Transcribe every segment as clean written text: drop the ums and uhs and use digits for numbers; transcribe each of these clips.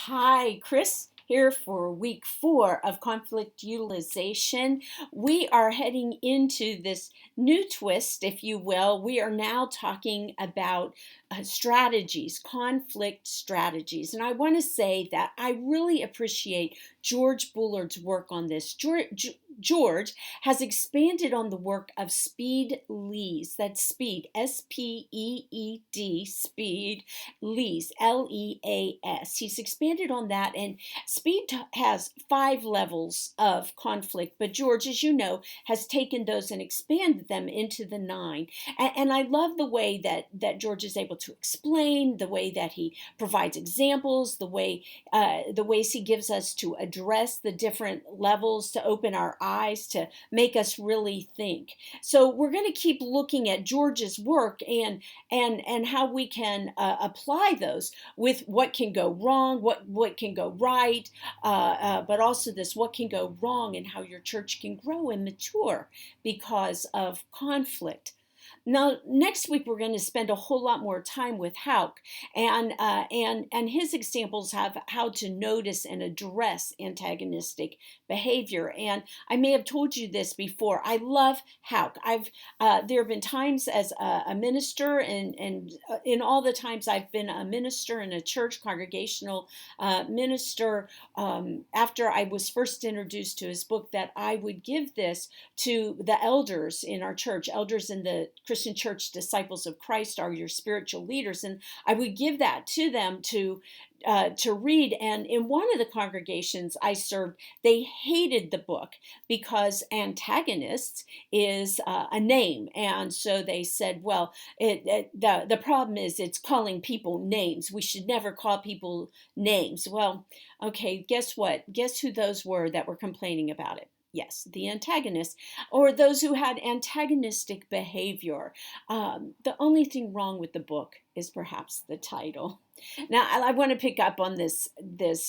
Hi, Chris here for week 4 of conflict utilization. We are heading into this new twist, if you will. We are now talking about strategies, conflict strategies. And I want to say that I really appreciate George Bullard's work on this. George has expanded on the work of Speed Lees. That's Speed, S-P-E-E-D, Speed Lees, L-E-A-S. He's expanded on that, and Speed has 5 levels of conflict, but George, as you know, has taken those and expanded them into the 9. And I love the way that George is able to explain, the way that he provides examples, the ways he gives us to address the different levels, to open our eyes, to make us really think. So we're going to keep looking at George's work and how we can apply those with what can go wrong, what can go right, but also this what can go wrong and how your church can grow and mature because of conflict. Now, next week we're going to spend a whole lot more time with Hauk, and his examples have how to notice and address antagonistic behavior. And I may have told you this before. I love Hauk. There have been times as a minister, and in all the times I've been a minister in a church, congregational minister, after I was first introduced to his book, that I would give this to the elders in our church. Elders in the Christian Church Disciples of Christ are your spiritual leaders, and I would give that to them to read. And in one of the congregations I served, they hated the book because antagonists is a name, and so they said, well, the problem is it's calling people names. We should never call people names. Well, okay, guess what? Guess who those were that were complaining about it? Yes, the antagonists, or those who had antagonistic behavior. The only thing wrong with the book is perhaps the title. Now, I want to pick up on this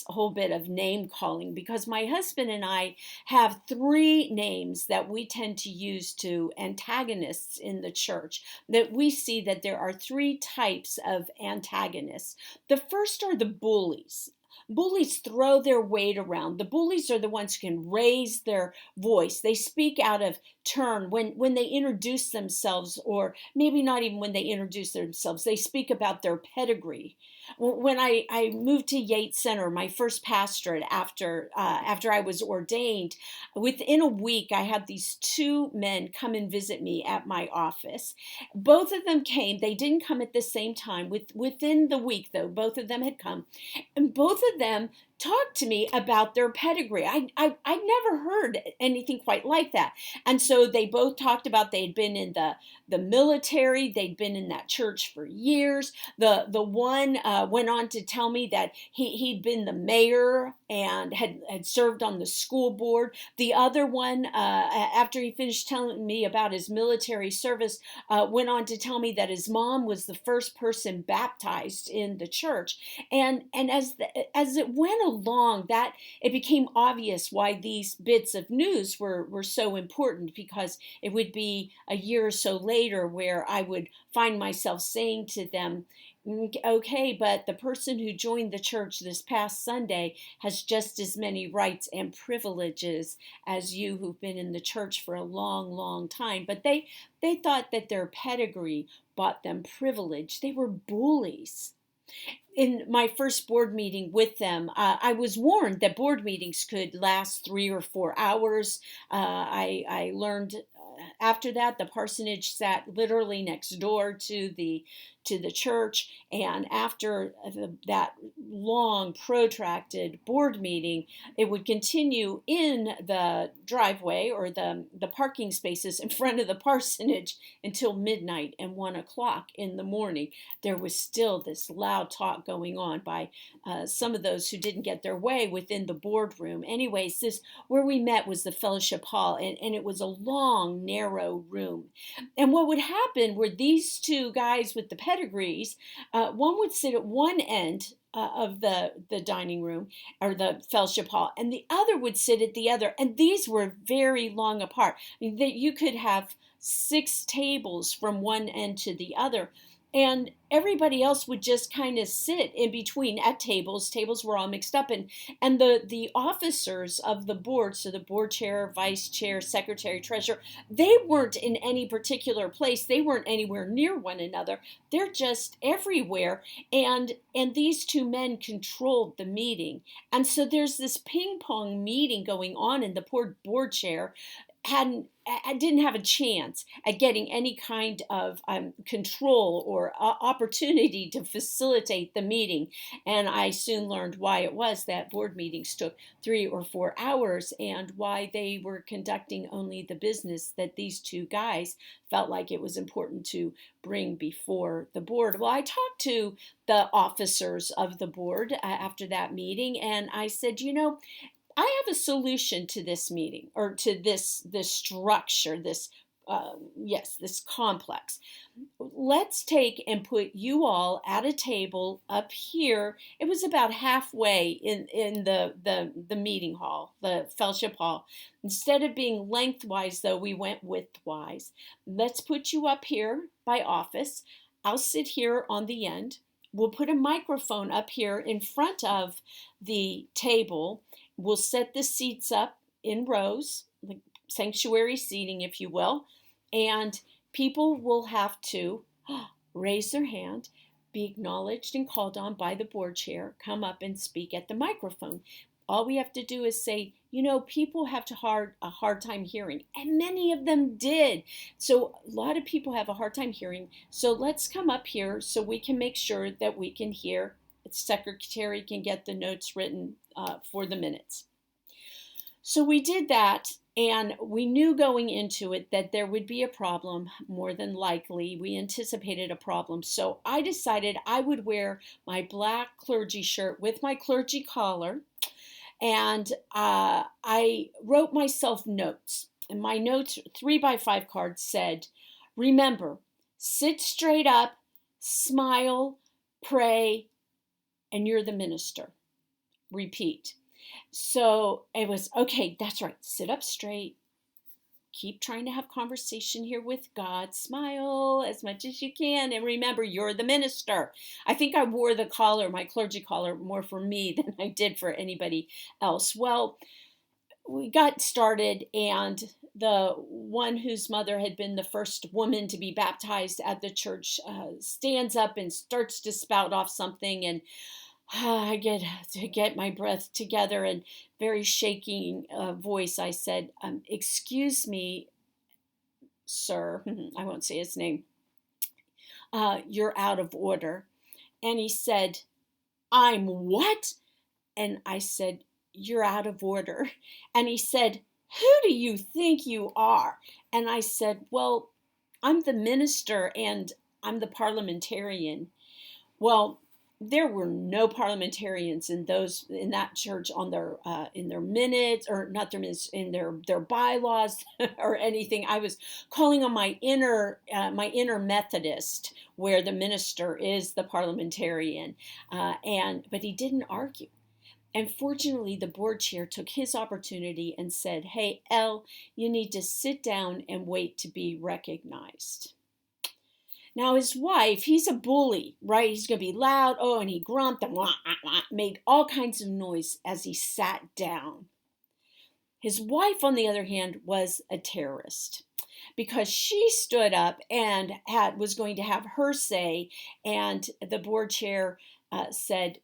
whole bit of name calling, because my husband and I have 3 names that we tend to use to antagonists in the church, that we see that there are 3 types of antagonists. The first are the bullies. Bullies throw their weight around. The bullies are the ones who can raise their voice. They speak out of turn when they introduce themselves, or maybe not even when they introduce themselves. They speak about their pedigree. When I moved to Yates Center, my first pastorate after I was ordained, within a week I had these 2 men come and visit me at my office. Both of them came. They didn't come at the same time. Within the week, though, both of them had come. And both of them talked to me about their pedigree. I'd never heard anything quite like that. And so they both talked about they had been in the military. They'd been in that church for years. The one went on to tell me that he'd been the mayor and had served on the school board. The other one, after he finished telling me about his military service, went on to tell me that his mom was the first person baptized in the church. And as it went along, that it became obvious why these bits of news were so important, because it would be a year or so later where I would find myself saying to them, okay, but the person who joined the church this past Sunday has just as many rights and privileges as you who've been in the church for a long, long time. But they thought that their pedigree bought them privilege. They were bullies. In my first board meeting with them, I was warned that board meetings could last 3 or 4 hours. I learned after that the parsonage sat literally next door to the church, and after that long protracted board meeting, it would continue in the driveway or the parking spaces in front of the parsonage until midnight and 1 o'clock in the morning. There was still this loud talk going on by some of those who didn't get their way within the boardroom. Anyways, where we met was the fellowship hall, and it was a long, narrow room. And what would happen were these 2 guys with the pedigrees, one would sit at one end of the dining room or the fellowship hall, and the other would sit at the other. And these were very long apart. I mean, you could have 6 tables from one end to the other. And everybody else would just kind of sit in between at tables were all mixed up, and the officers of the board, so the board chair, vice chair, secretary, treasurer, they weren't in any particular place, they weren't anywhere near one another, they're just everywhere, and these two men controlled the meeting. And so there's this ping pong meeting going on, and the poor board chair didn't have a chance at getting any kind of control or opportunity to facilitate the meeting. And I soon learned why it was that board meetings took 3 or 4 hours, and why they were conducting only the business that these two guys felt like it was important to bring before the board. Well, I talked to the officers of the board after that meeting, and I said, I have a solution to this meeting, or to this structure, this complex. Let's take and put you all at a table up here. It was about halfway in the meeting hall, the fellowship hall. Instead of being lengthwise, though, we went widthwise. Let's put you up here by office. I'll sit here on the end. We'll put a microphone up here in front of the table. We'll set the seats up in rows, like sanctuary seating, if you will, and people will have to raise their hand, be acknowledged and called on by the board chair, come up and speak at the microphone. All we have to do is say, people have a hard time hearing, and many of them did. So a lot of people have a hard time hearing. So let's come up here so we can make sure that we can hear. The secretary can get the notes written for the minutes. So we did that, and we knew going into it that there would be a problem, more than likely. We anticipated a problem. So I decided I would wear my black clergy shirt with my clergy collar, and I wrote myself notes. And my notes, 3x5 cards, said, remember, sit straight up, smile, pray, and you're the minister. Repeat. So it was, okay, that's right. Sit up straight. Keep trying to have conversation here with God. Smile as much as you can. And remember, you're the minister. I think I wore the collar, my clergy collar, more for me than I did for anybody else. Well, we got started, and the one whose mother had been the first woman to be baptized at the church stands up and starts to spout off something, and I get to get my breath together, and very shaking voice, I said, excuse me, sir, I won't say his name, you're out of order. And he said, I'm what? And I said, you're out of order. And he said, who do you think you are? And I said, well, I'm the minister and I'm the parliamentarian. Well, there were no parliamentarians in that church on their in their minutes, or not their minutes, in their bylaws or anything. I was calling on my inner Methodist, where the minister is the parliamentarian, but he didn't argue. And fortunately, the board chair took his opportunity and said, hey, Elle, you need to sit down and wait to be recognized. Now his wife, he's a bully, right? He's going to be loud. Oh, and he grumped and made all kinds of noise as he sat down. His wife, on the other hand, was a terrorist, because she stood up and was going to have her say, and the board chair said,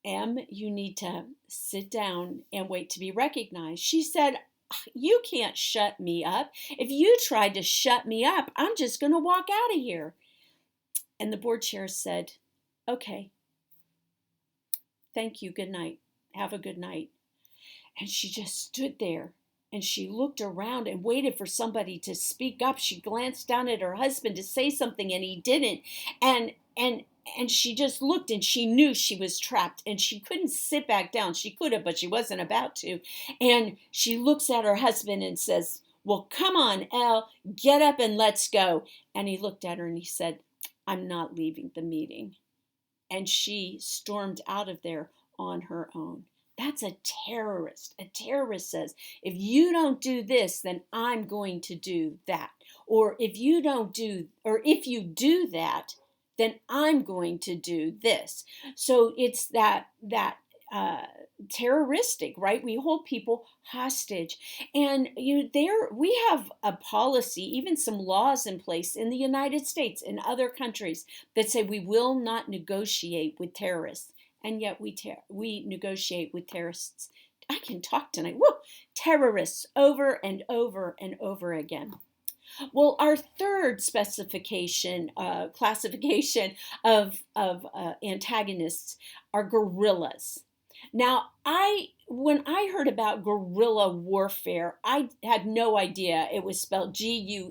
Em, you need to sit down and wait to be recognized. She said, you can't shut me up. If you tried to shut me up, I'm just going to walk out of here. And the board chair said, okay, thank you, good night. Have a good night. And she just stood there, and she looked around and waited for somebody to speak up. She glanced down at her husband to say something, and he didn't. And she just looked, and she knew she was trapped, and she couldn't sit back down. She could have, but she wasn't about to. And she looks at her husband and says, well, come on, Elle, get up and let's go. And he looked at her and he said, I'm not leaving the meeting. And she stormed out of there on her own. That's a terrorist. A terrorist says, if you don't do this, then I'm going to do that. or if you don't do, or if you do that, then I'm going to do this. So it's uh, terroristic, right? We hold people hostage, and there we have a policy, even some laws in place in the United States and other countries that say we will not negotiate with terrorists, and yet we negotiate with terrorists. I can talk tonight. Woo! Terrorists over and over and over again. Well, our third classification of antagonists are guerrillas. Now, when I heard about guerrilla warfare, I had no idea it was spelled Guerilla.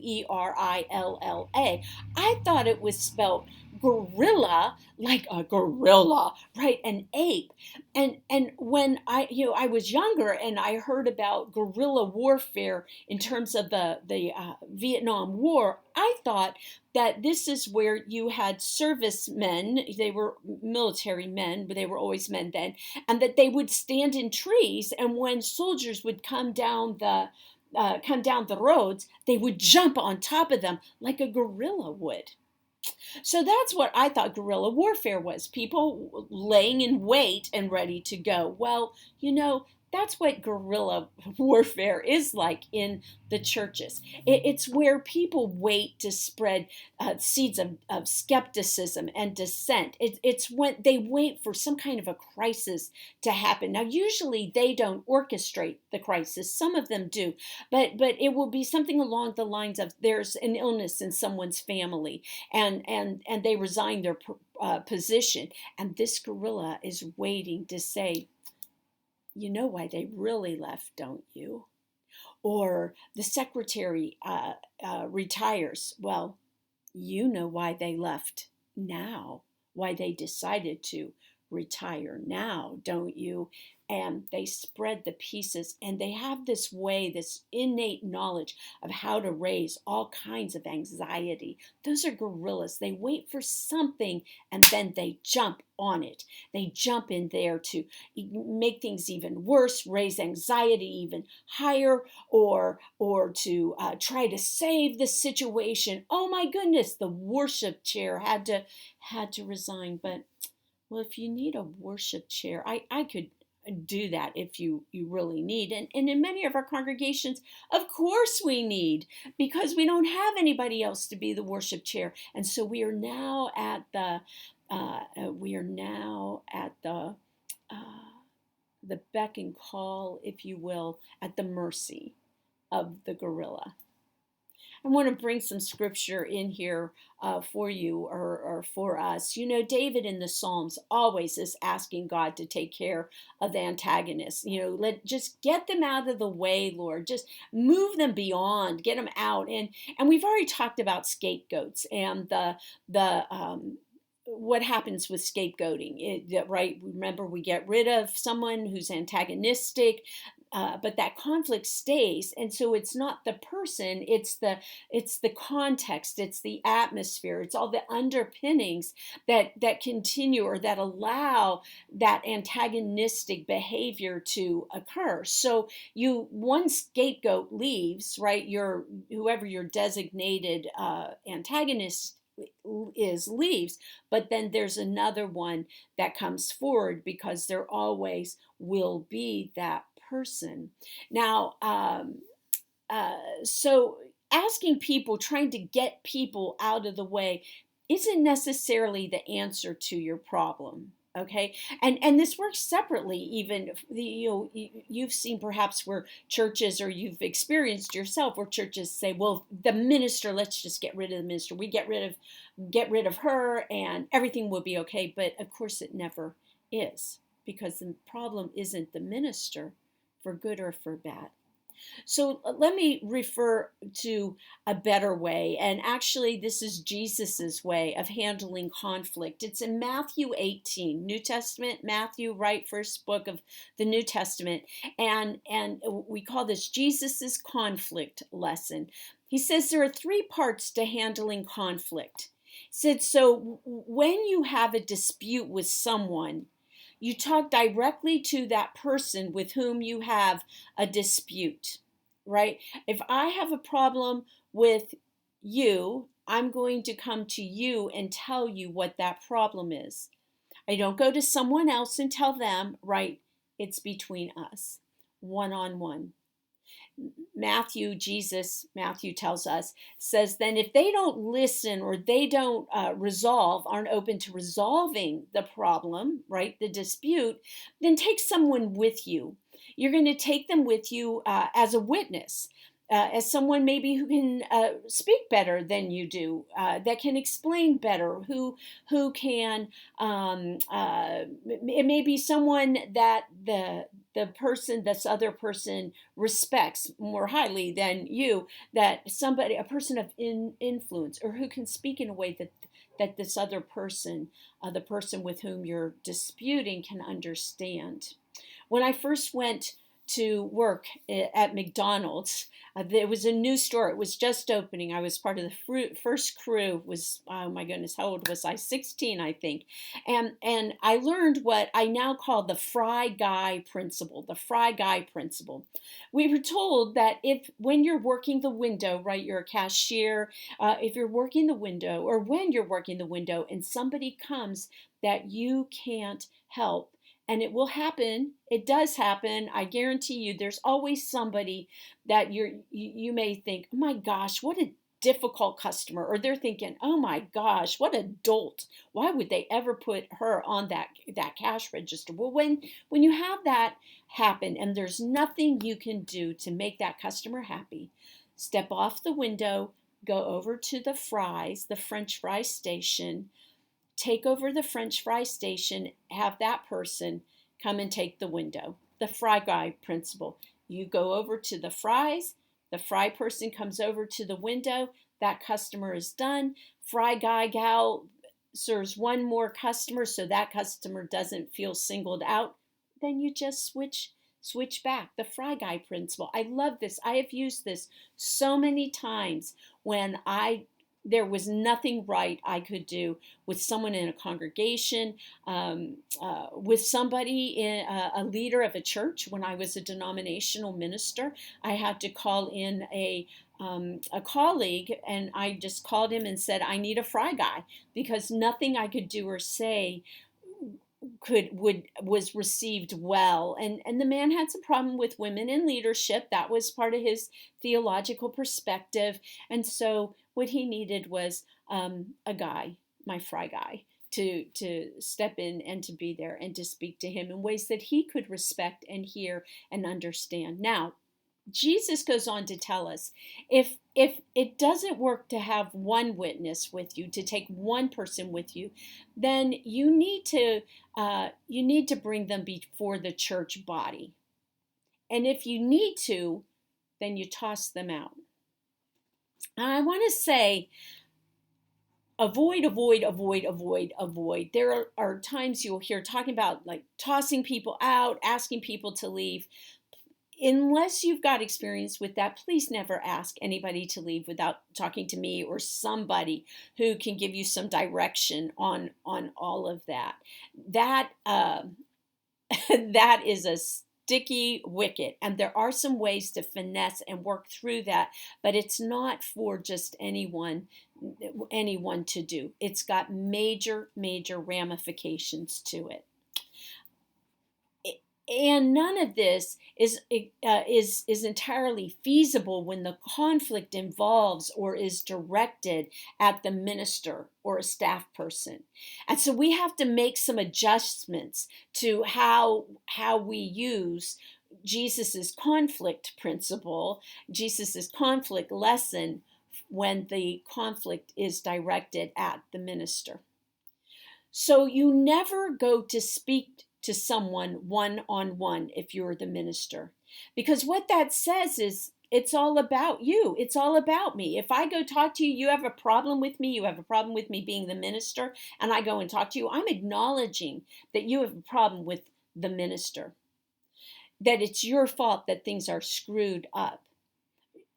I thought it was spelled gorilla, like a gorilla, right? An ape. And when I was younger and I heard about guerrilla warfare in terms of the Vietnam War, I thought that this is where you had servicemen. They were military men, but they were always men then, and that they would stand in trees, and when soldiers would come down the roads, they would jump on top of them like a gorilla would. So that's what I thought guerrilla warfare was, people laying in wait and ready to go. Well, that's what guerrilla warfare is like in the churches. It's where people wait to spread seeds of skepticism and dissent. It's when they wait for some kind of a crisis to happen. Now, usually they don't orchestrate the crisis. Some of them do, but it will be something along the lines of there's an illness in someone's family, and they resign their position, and this guerrilla is waiting to say, you know why they really left, don't you? Or the secretary retires. Well, you know why they left now, why they decided to retire now, don't you? And they spread the pieces, and they have this way, this innate knowledge of how to raise all kinds of anxiety. Those are guerrillas. They wait for something and then they jump on it. They jump in there to make things even worse, raise anxiety even higher, or to try to save the situation. Oh my goodness, the worship chair had to resign. But well, if you need a worship chair, I could do that if you really need. And in many of our congregations, of course we need, because we don't have anybody else to be the worship chair. And so we are now at the the beck and call, if you will, at the mercy of the gorilla. I want to bring some scripture in here for you, or for us. David in the Psalms always is asking God to take care of the antagonists. Just get them out of the way, Lord. Just move them beyond, get them out. And we've already talked about scapegoats and the what happens with scapegoating, right? Remember, we get rid of someone who's antagonistic, but that conflict stays, and so it's not the person, it's the context, it's the atmosphere, it's all the underpinnings that continue, or that allow that antagonistic behavior to occur. So one scapegoat leaves, right? Whoever your designated antagonist leaves, but then there's another one that comes forward, because there always will be that person. Now, so asking people, trying to get people out of the way, isn't necessarily the answer to your problem. Okay, and this works separately. Even you've seen perhaps where churches, or you've experienced yourself where churches say, well, the minister, let's just get rid of the minister. We get rid of her, and everything will be okay. But of course, it never is, because the problem isn't the minister, for good or for bad. So let me refer to a better way, and actually this is Jesus's way of handling conflict. It's in Matthew 18, New Testament, Matthew, right, first book of the New Testament, and we call this Jesus's conflict lesson. He says there are three parts to handling conflict. He said, so when you have a dispute with someone, you talk directly to that person with whom you have a dispute, right? If I have a problem with I'm going to come to you and tell you what that problem is. I don't go to someone else and tell them, right? It's between us, one on one. Matthew tells us, says, then if they don't listen or they don't aren't open to resolving the problem, right, the dispute, then take someone with you. You're going to take them with you as a witness. As someone maybe who can speak better than you do, that can explain better, who can, it may be someone that this other person respects more highly than you, that a person of influence, or who can speak in a way that this other person, the person with whom you're disputing, can understand. When I first went to work at McDonald's, there was a new store. It was just opening. I was part of the first crew. Was, oh my goodness, how old was I? 16, I think. And I learned what I now call the fry guy principle. The fry guy principle. We were told that when you're working the window, right, you're a cashier. If you're working the window, or when you're working the window, and somebody comes that you can't help. And it will happen. It does happen. I guarantee you, there's always somebody that you may think, oh my gosh, what a difficult customer. Or they're thinking, oh my gosh, what a dolt. Why would they ever put her on that cash register? Well, when you have that happen and there's nothing you can do to make that customer happy, step off the window, go over to the French fry station, take over the French fry station, have that person come and take the window. The fry guy principle. You go over to the fries, the fry person comes over to the window, that customer is done. Fry guy gal serves one more customer so that customer doesn't feel singled out. Then you just switch back. The fry guy principle. I love this. I have used this so many times when there was nothing right I could do with someone in a congregation, with somebody, a leader of a church. When I was a denominational minister, I had to call in a colleague, and I just called him and said, I need a fry guy, because nothing I could do or say was received well. And the man had some problem with women in leadership. That was part of his theological perspective. And so what he needed was a guy, my fry guy, to step in and to be there and to speak to him in ways that he could respect and hear and understand. Now, Jesus goes on to tell us, if it doesn't work to have one witness with you, to take one person with you, then you need to bring them before the church body. And if you need to, then you toss them out. And I want to say, avoid. There are times you'll hear talking about like tossing people out, asking people to leave. Unless you've got experience with that, please never ask anybody to leave without talking to me or somebody who can give you some direction on all of that. That that is a sticky wicket, and there are some ways to finesse and work through that, but it's not for just anyone to do. It's got major ramifications to it. And none of this is entirely feasible when the conflict involves or is directed at the minister or a staff person. And so we have to make some adjustments to how we use Jesus's conflict principle, Jesus's conflict lesson, when the conflict is directed at the minister. So you never go to speak to someone one-on-one if you're the minister. Because what that says is, it's all about you. It's all about me. If I go talk to you, you have a problem with me, you have a problem with me being the minister, and I go and talk to you, I'm acknowledging that you have a problem with the minister, that it's your fault that things are screwed up.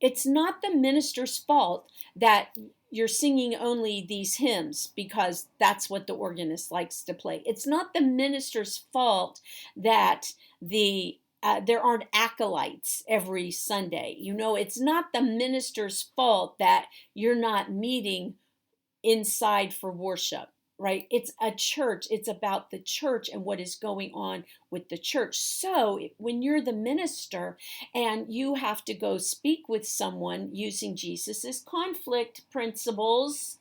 It's not the minister's fault that you're singing only these hymns because that's what the organist likes to play. It's not the minister's fault that the there aren't acolytes every Sunday. It's not the minister's fault that you're not meeting inside for worship, right? It's a church. It's about the church and what is going on with the church. So when you're the minister and you have to go speak with someone using Jesus's conflict principles,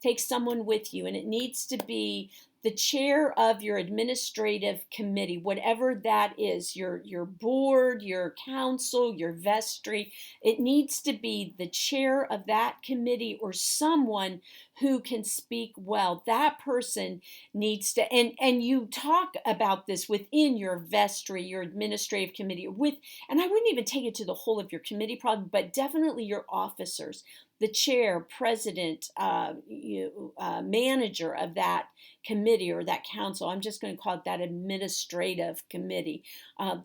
take someone with you, and it needs to be the chair of your administrative committee, whatever that is, your board, your council, your vestry. It needs to be the chair of that committee or someone who can speak well. That person needs to, and you talk about this within your vestry, your administrative committee, and I wouldn't even take it to the whole of your committee problem, but definitely your officers, the chair, president, manager of that committee or that council. I'm just going to call it that administrative committee,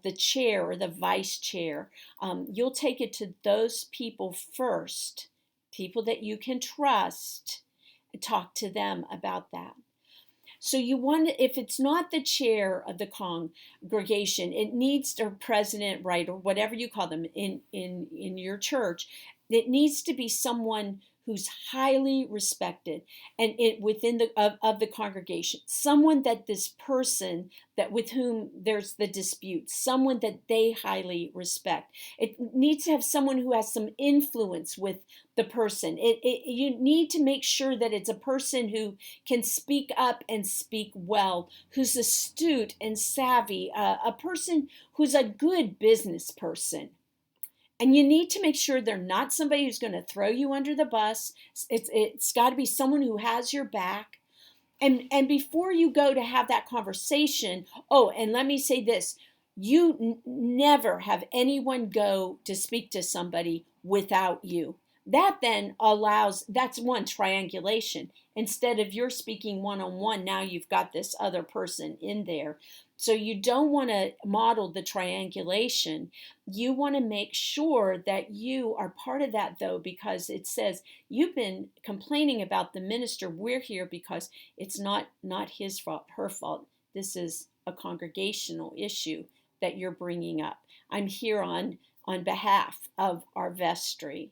the chair or the vice chair. You'll take it to those people first, people that you can trust, and talk to them about that. So you want to, if it's not the chair of the congregation, it needs to president, right, or whatever you call them in your church. It needs to be someone who's highly respected and within the congregation, someone that this person that with whom there's the dispute, someone that they highly respect. It needs to have someone who has some influence with the person. You need to make sure that it's a person who can speak up and speak well, who's astute and savvy, a person who's a good business person. And you need to make sure they're not somebody who's going to throw you under the bus. It's got to be someone who has your back. And before you go to have that conversation, and let me say this, you never have anyone go to speak to somebody without you. That then that's one, triangulation. Instead of you're speaking one-on-one, now you've got this other person in there. So you don't want to model the triangulation. You want to make sure that you are part of that, though, because it says you've been complaining about the minister. We're here because it's not his fault, her fault. This is a congregational issue that you're bringing up. I'm here on behalf of our vestry.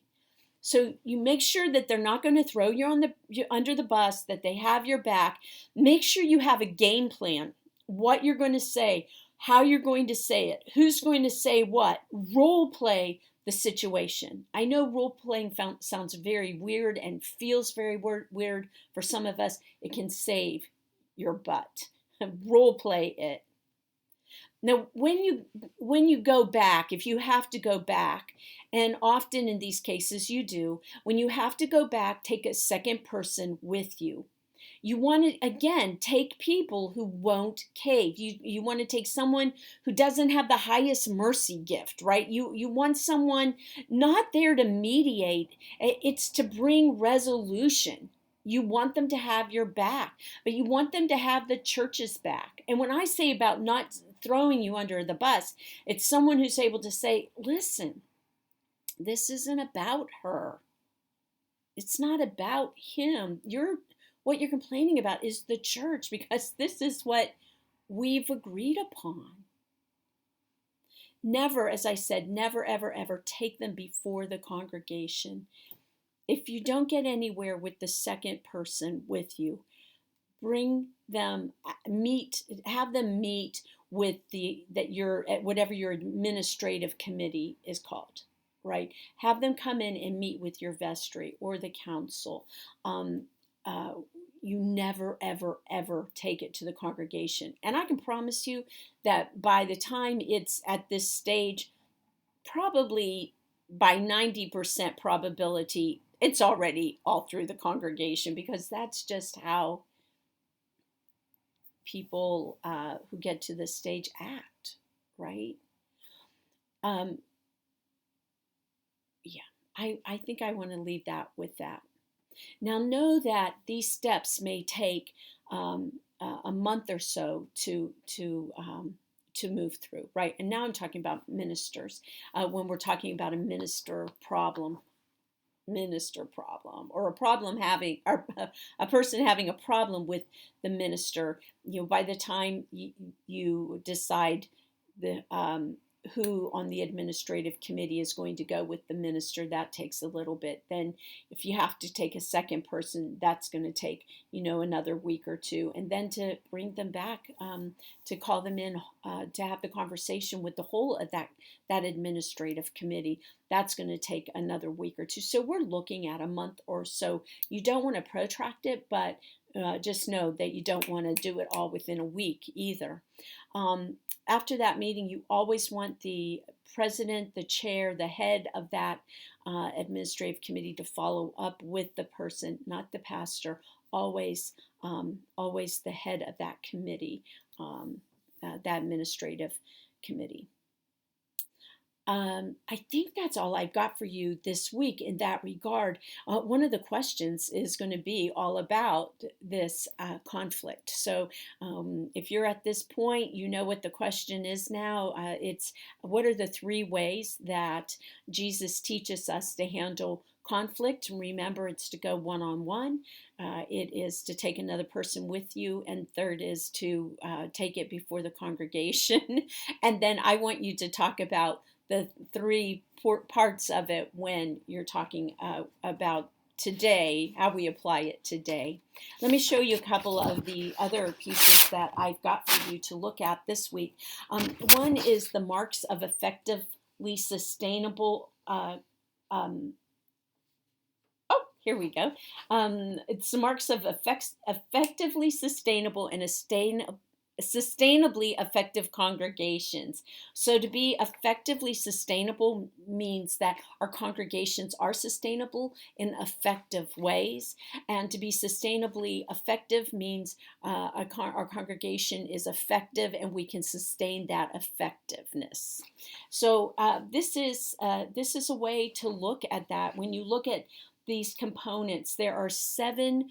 So you make sure that they're not going to throw you under the bus, that they have your back. Make sure you have a game plan, what you're going to say, how you're going to say it, who's going to say what. Role play the situation. I know role playing sounds very weird and feels very weird for some of us. It can save your butt. Role play it. Now, when you go back, if you have to go back, and often in these cases you do, when you have to go back, take a second person with you. You want to, again, take people who won't cave. You want to take someone who doesn't have the highest mercy gift, right? You want someone not there to mediate. It's to bring resolution. You want them to have your back, but you want them to have the church's back. And when I say about not throwing you under the bus, it's someone who's able to say, listen, this isn't about her. It's not about him. What you're complaining about is the church, because this is what we've agreed upon. Never, as I said, never, ever, ever take them before the congregation. If you don't get anywhere with the second person with you, have them meet with you're at whatever your administrative committee is called, right? Have them come in and meet with your vestry or the council. You never, ever, ever take it to the congregation. And I can promise you that by the time it's at this stage, probably by 90% probability, it's already all through the congregation, because that's just how people who get to this stage act, right? I think I want to leave that with that. Now, know that these steps may take a month or so to move through, right? And now I'm talking about ministers. When we're talking about a minister problem, or a person having a problem with the minister, by the time you decide who on the administrative committee is going to go with the minister. That takes a little bit. Then if you have to take a second person, that's going to take, another week or two. And then to bring them back, to call them in, to have the conversation with the whole of that administrative committee, that's going to take another week or two. So we're looking at a month or so. You don't want to protract it, but just know that you don't want to do it all within a week either. After that meeting, you always want the president, the chair, the head of that administrative committee to follow up with the person, not the pastor, always the head of that committee, that administrative committee. I think that's all I've got for you this week in that regard. One of the questions is going to be all about this conflict. So if you're at this point, you know what the question is now. It's what are the 3 ways that Jesus teaches us to handle conflict? And remember, it's to go one-on-one. It is to take another person with you. And third is to take it before the congregation. And then I want you to talk about the 3 parts of it when you're talking about today, how we apply it today. Let me show you a couple of the other pieces that I've got for you to look at this week. One is the marks of effectively sustainable here we go. It's the marks of effectively sustainable and sustainably effective congregations. So to be effectively sustainable means that our congregations are sustainable in effective ways. And to be sustainably effective means our congregation is effective and we can sustain that effectiveness. So this is a way to look at that. When you look at these components, there are 5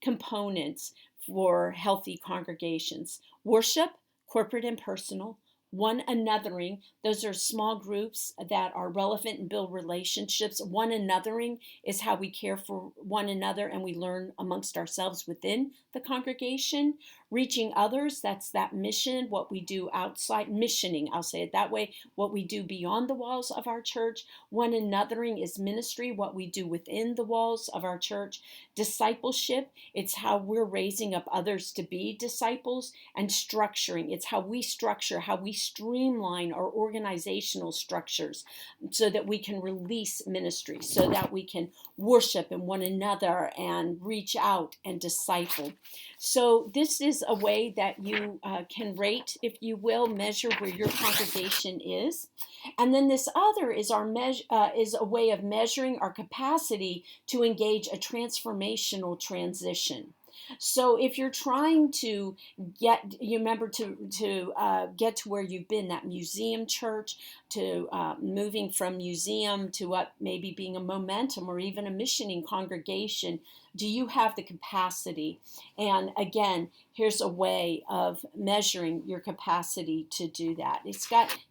components for healthy congregations: worship, corporate and personal; one anothering, those are small groups that are relevant and build relationships. One anothering is how we care for one another and we learn amongst ourselves within the congregation. Reaching others, that's that mission, what we do outside, missioning, I'll say it that way, what we do beyond the walls of our church. One anothering is ministry, what we do within the walls of our church. Discipleship, it's how we're raising up others to be disciples. And structuring, it's how we structure, how we streamline our organizational structures so that we can release ministry, so that we can worship in one another and reach out and disciple. So this is a way that you can rate, if you will, measure where your congregation is. And then this other is is a way of measuring our capacity to engage a transformational transition. So if you're trying to get to where you've been, that museum church, to moving from museum to what maybe being a momentum or even a missioning congregation, do you have the capacity? And again, here's a way of measuring your capacity to do that.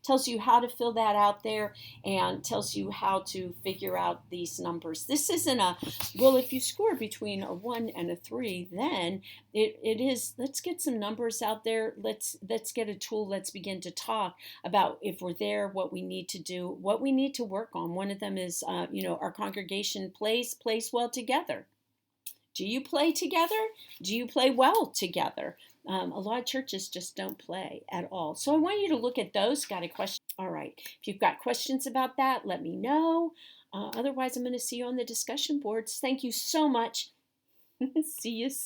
Tells you how to fill that out there and tells you how to figure out these numbers. This isn't if you score between a 1 and a 3, then it is, let's get some numbers out there. Let's get a tool. Let's begin to talk about if we're there, what we need to do, what we need to work on. One of them is, our congregation plays well together. Do you play together? Do you play well together? A lot of churches just don't play at all. So I want you to look at those. Got a question? All right. If you've got questions about that, let me know. Otherwise, I'm going to see you on the discussion boards. Thank you so much. See you soon.